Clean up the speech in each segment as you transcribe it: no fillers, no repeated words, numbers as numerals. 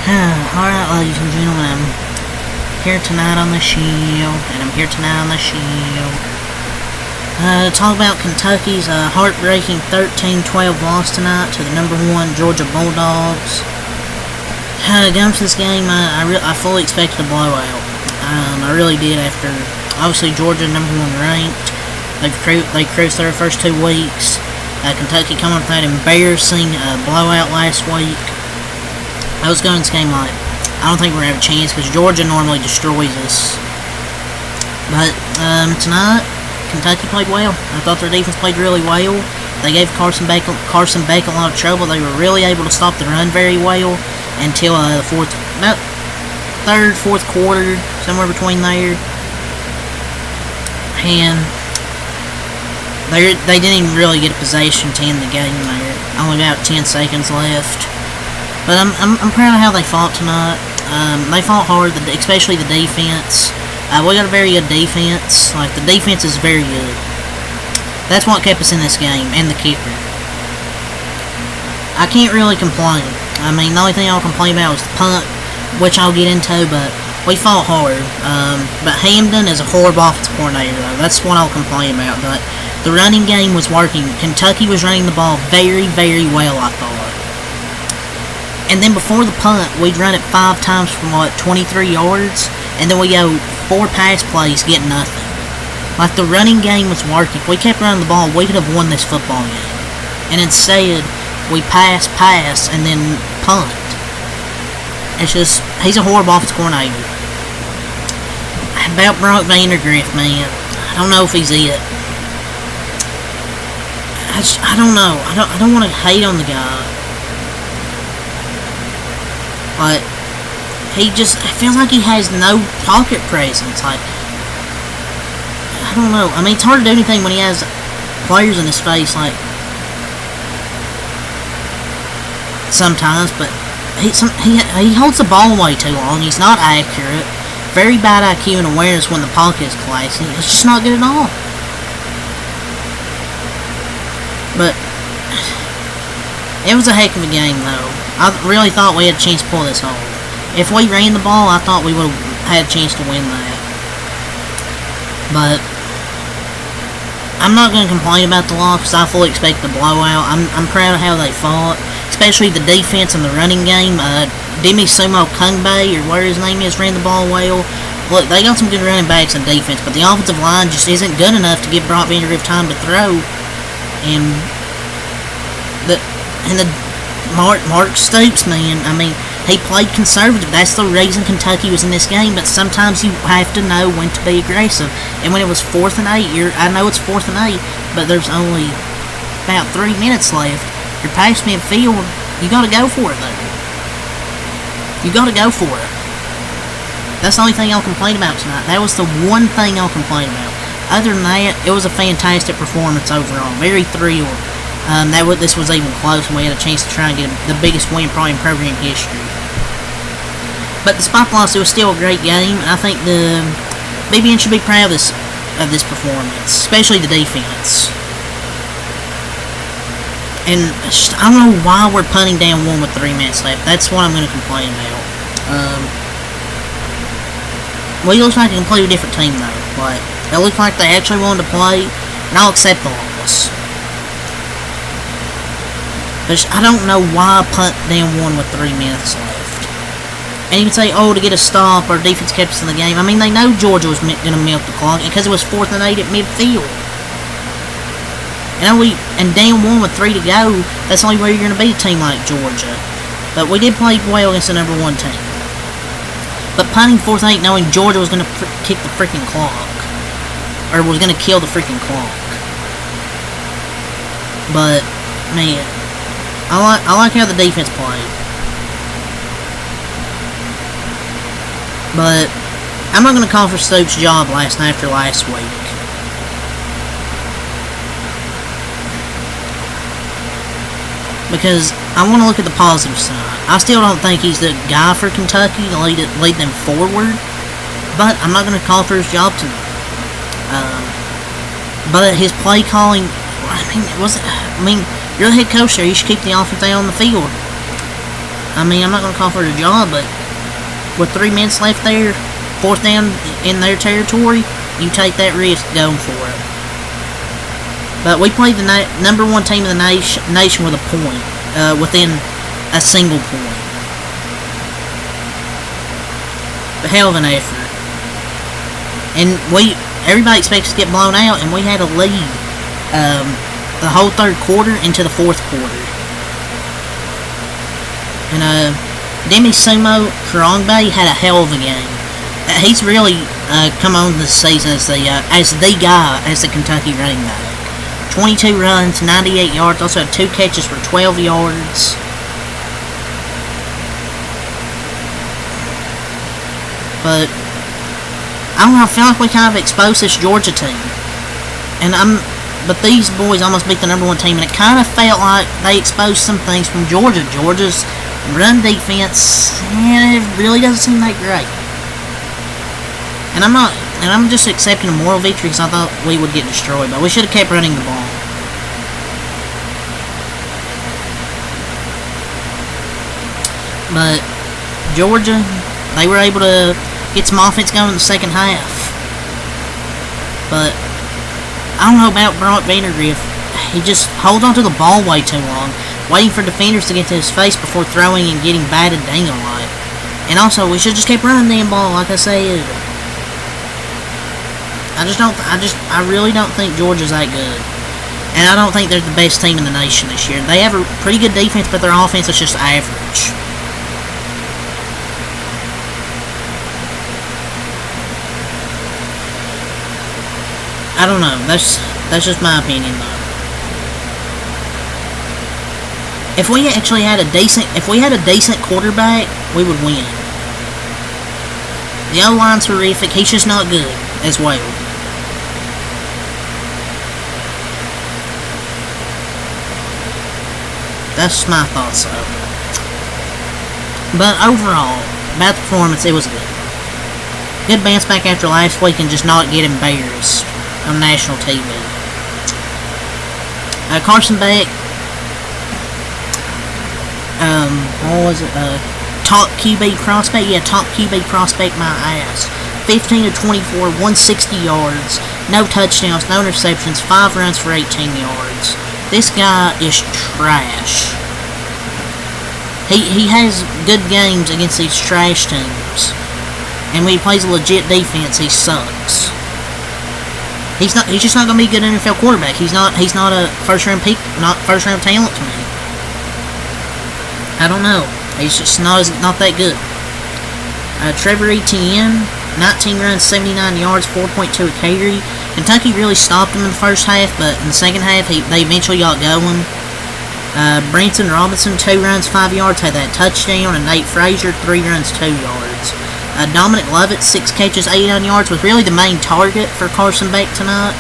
Alright, ladies and gentlemen, I'm here tonight on the show, to talk about Kentucky's heartbreaking 13-12 loss tonight to the number 1 Georgia Bulldogs. Going to this game, I fully expected a blowout. I really did. After obviously Georgia number 1 ranked, they cruised their first 2 weeks. Kentucky coming up with that embarrassing blowout last week. I was going to this game like, I don't think we're going to have a chance because Georgia normally destroys us. But tonight, Kentucky played well. I thought their defense played really well. They gave Carson Beck a lot of trouble. They were really able to stop the run very well until the third, fourth quarter, somewhere between there. And they didn't even really get a possession to end the game there. Only about 10 seconds left. But I'm proud of how they fought tonight. They fought hard, especially the defense. We got a very good defense. Like, the defense is very good. That's what kept us in this game, and the kicker. I can't really complain. I mean, the only thing I'll complain about is the punt, which I'll get into, but we fought hard. But Hamden is a horrible offensive coordinator, though. That's what I'll complain about. But the running game was working. Kentucky was running the ball very, very well, I thought. And then before the punt, we'd run it 5 times from, 23 yards, and then we go 4 pass plays, get nothing. Like, the running game was working. If we kept running the ball, we could have won this football game. And instead, we pass, and then punt. It's just, he's a horrible offensive coordinator. About Brock Vandergrift, man, I don't know if he's it. I don't know. I don't want to hate on the guy. But it feels like he has no pocket presence. Like, I don't know. I mean, it's hard to do anything when he has players in his face, like, sometimes, but he holds the ball way too long. He's not accurate. Very bad IQ and awareness when the pocket is collapsing. It's just not good at all. But it was a heck of a game, though. I really thought we had a chance to pull this off. If we ran the ball, I thought we would have had a chance to win that. But I'm not going to complain about the loss because I fully expect the blowout. I'm proud of how they fought, especially the defense and the running game. Demi Sumo Kungbe, or whatever his name is, ran the ball well. Look, they got some good running backs and defense, but the offensive line just isn't good enough to give Brock Vandergrift time to throw. And the Mark Stoops, man, I mean, he played conservative. That's the reason Kentucky was in this game. But sometimes you have to know when to be aggressive. And when it was 4th and 8, I know it's 4th and 8, but there's only about 3 minutes left. You're past midfield. You got to go for it, though. You got to go for it. That's the only thing I'll complain about tonight. That was the one thing I'll complain about. Other than that, it was a fantastic performance overall. Very thrilled. This was even close, and we had a chance to try and get the biggest win probably in program history. But despite the loss, it was still a great game, and I think the BBN should be proud of this performance, especially the defense. And I don't know why we're punting down 1 with 3 minutes left. That's what I'm going to complain about. We look like a completely different team, though. Like, it looked like they actually wanted to play, and I'll accept the loss. But I don't know why I punt down 1 with 3 minutes left. And you can say, oh, to get a stop, our defense kept us in the game. I mean, they know Georgia was going to milk the clock because it was 4th and 8 at midfield. And down 1 with 3 to go, that's the only way you're going to beat a team like Georgia. But we did play well against the number 1 team. But punting 4th and 8 knowing Georgia was going to kick the freaking clock. Or was going to kill the freaking clock. But, man, I like how the defense played. But I'm not going to call for Stoops' job after last week. Because I want to look at the positive side. I still don't think he's the guy for Kentucky to lead them forward. But I'm not going to call for his job tonight. But his play calling, you're the head coach there. You should keep the offense out on the field. I mean, I'm not going to call for the job, but with 3 minutes left there, 4th down in their territory, you take that risk going for it. But we played the number 1 team in the nation with a point, within a single point. A hell of an effort. And everybody expects to get blown out, and we had a lead the whole 3rd quarter into the 4th quarter. And Demi Sumo Karangbe had a hell of a game. He's really come on this season as the guy as the Kentucky running back. 22 runs, 98 yards. Also had 2 catches for 12 yards. But I don't know. I feel like we kind of exposed this Georgia team, but these boys almost beat the number 1 team, and it kind of felt like they exposed some things from Georgia. Georgia's run defense, it really doesn't seem that great. And I'm just accepting a moral victory because I thought we would get destroyed, but we should have kept running the ball. But Georgia, they were able to get some offense going in the second half. But I don't know about Brock Vandergriff. He just holds onto the ball way too long, waiting for defenders to get to his face before throwing and getting batted down like. And also, we should just keep running the ball, like I said. I really don't think Georgia's that good. And I don't think they're the best team in the nation this year. They have a pretty good defense, but their offense is just average. I don't know. That's just my opinion, though. If we actually had a decent quarterback, we would win. The O-line's horrific. He's just not good as well. That's my thoughts, though. But overall, about the performance, it was good. Good bounce back after last week and just not get embarrassed on national TV. Carson Beck, what was it? Top QB prospect? Yeah, top QB prospect, my ass. 15 of 24, 160 yards, no touchdowns, no interceptions, 5 runs for 18 yards. This guy is trash. He has good games against these trash teams, and when he plays a legit defense, he sucks. He's just not gonna be a good NFL quarterback. He's not a first round talent to me. I don't know. He's just not that good. Trevor Etienne, 19 runs, 79 yards, 4.2 a carry. Kentucky really stopped him in the first half, but in the second half, they eventually got going. Branson Robinson, 2 runs, 5 yards, had that touchdown, and Nate Frazier, 3 runs, 2 yards. Dominic Lovett, 6 catches, 89 yards, was really the main target for Carson Beck tonight.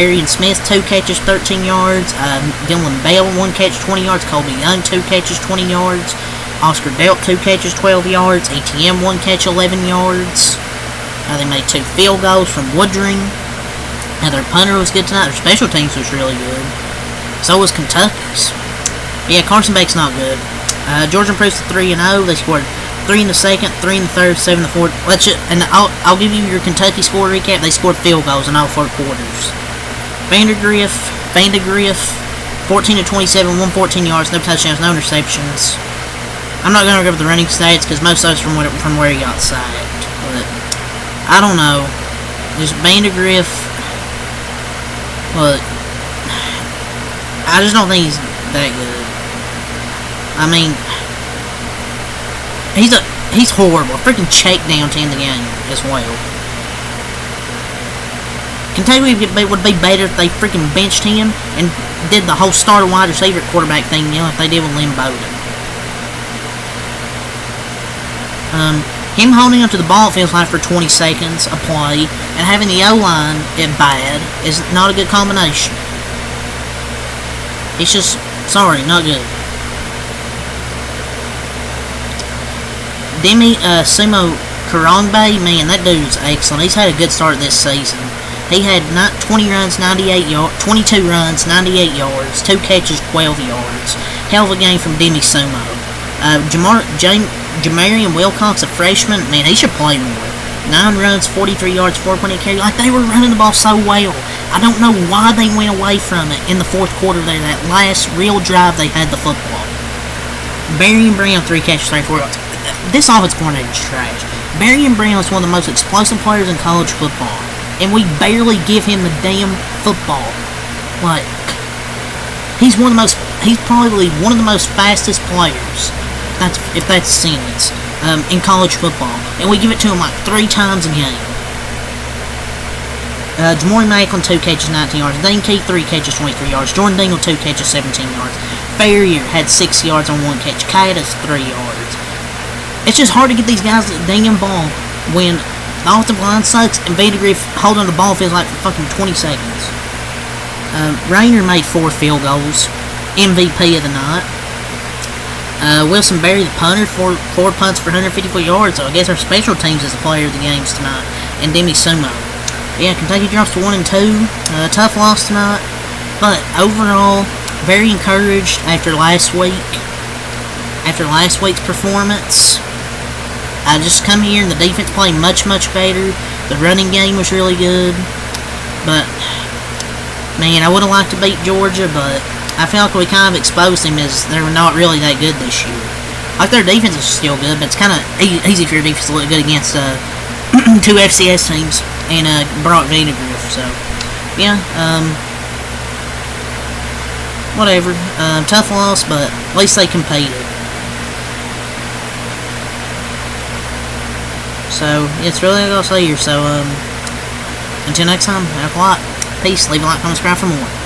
Arian Smith, 2 catches, 13 yards. Dylan Bell, 1 catch, 20 yards. Colby Young, 2 catches, 20 yards. Oscar Delp, 2 catches, 12 yards. ATM, 1 catch, 11 yards. They made 2 field goals from Woodring. Their punter was good tonight. Their special teams was really good. So was Kentucky's. But yeah, Carson Beck's not good. Georgia improves to 3-0. They scored 3 in the second, 3 in the third, 7 in the fourth. I'll give you your Kentucky score recap. They scored field goals in all 4 quarters. Vandergriff, 14 of 27, 114 yards, no touchdowns, no interceptions. I'm not going to go over the running stats because most of those from where he got sacked. But I don't know. Just Vandergriff. Look, I just don't think he's that good. I mean, he's horrible. Freaking check down to end the game as well. Kentucky would be better if they freaking benched him and did the whole starter wide receiver quarterback thing, like they did with Lynn Bowden. Him holding onto the ball, it feels like, for 20 seconds a play, and having the O-line bad is not a good combination. It's just, sorry, not good. Demi Sumo Karangbe, man, that dude's excellent. He's had a good start this season. He had 22 runs, 98 yards, 2 catches, 12 yards. Hell of a game from Demi Sumo. Jamarian Wilcox, a freshman, man, he should play more. 9 runs, 43 yards, 4.8 carry. Like, they were running the ball so well. I don't know why they went away from it in the fourth quarter there. That last real drive they had the football. Barry and Brown, 3 catches, 34 yards. This offense coordinator is trash. Barry and Brown is one of the most explosive players in college football. And we barely give him the damn football. Like, he's probably one of the most fastest players. If that's a sentence. In college football, and we give it to him like 3 times a game. Jamori Macklin, 2 catches, 19 yards. Dane Keith, 3 catches, 23 yards. Jordan Dingle, 2 catches, 17 yards. Ferrier had 6 yards on 1 catch. Caius, 3 yards. It's just hard to get these guys the damn ball when the offensive line sucks and Vandegrift holding the ball feels like for fucking 20 seconds. Rayner made 4 field goals. MVP of the night. Wilson Berry, the punter, 4 punts for 154 yards. So I guess our special teams is the player of the games tonight. And Demi Sumo. Yeah, Kentucky drops to 1-2. Tough loss tonight. But overall, very encouraged after last week. After last week's performance. I just come here and the defense played much, much better. The running game was really good. But, man, I would have liked to beat Georgia, but I felt like we kind of exposed them as they were not really that good this year. Like, their defense is still good, but it's kind of easy for your defense to look good against 2 FCS teams and Brock Vandegrift. So, yeah, whatever. Tough loss, but at least they competed. So, yeah, it's really all I'll say here. So, until next time, have a lot. Peace. Leave a like, comment, subscribe for more.